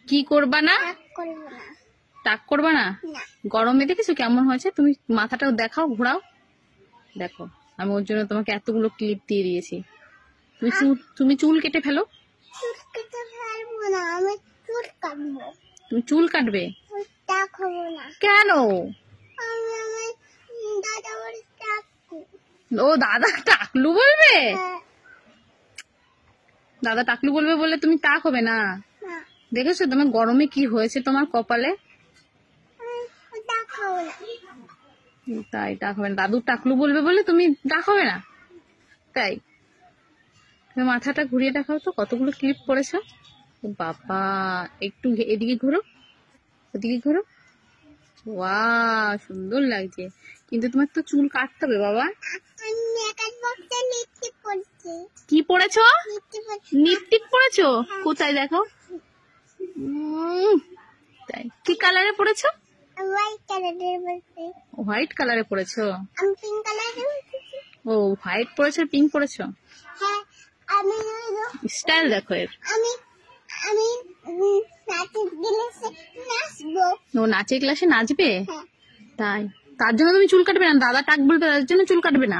কি করবা না? টাক করবা না? গরমে দেখেছো কেমন হয়েছে? তুমি মাথাটা দেখাও, ঘোরাও, দেখো। আমি ওর জন্য তোমাকে এতগুলো ক্লিপ দিয়ে দিয়েছি। তুমি চুল কেটে ফেলো। তুমি চুল কাটবে কেন? ও দাদা টাকলু বলবে? দাদা টাকলু বলবে বলে তুমি টাক হবে না? দেখেছো তোমার গরমে কি হয়েছে তোমার কপালে? তাই টাক হবে না, দাদু টাকলু বলবে বলে তুমি টাক হবে না? তাই তুমি মাথাটা ঘুরিয়ে দেখাও তো, কতগুলো ক্লিপ পড়েছো বাবা। একটু এদিকে ঘুরো, ওদিকে ঘুরো। ওয়াও, সুন্দর লাগছে। কিন্তু তোমার তো চুল কাটতে হবে বাবা। কি পড়েছো? লিপস্টিক পড়েছো? কোথায় দেখো। তাই কি কালারে পড়েছো? হোয়াইট কালারে পড়েছো? ও হোয়াইট পড়েছো, পিঙ্ক পড়েছো? স্টাইল দেখো এর। ও নাচের ক্লাসে নাচবে? তাই তার জন্য তুমি চুল কাটবে না? দাদা টাক বলবে তার জন্য চুল কাটবে না?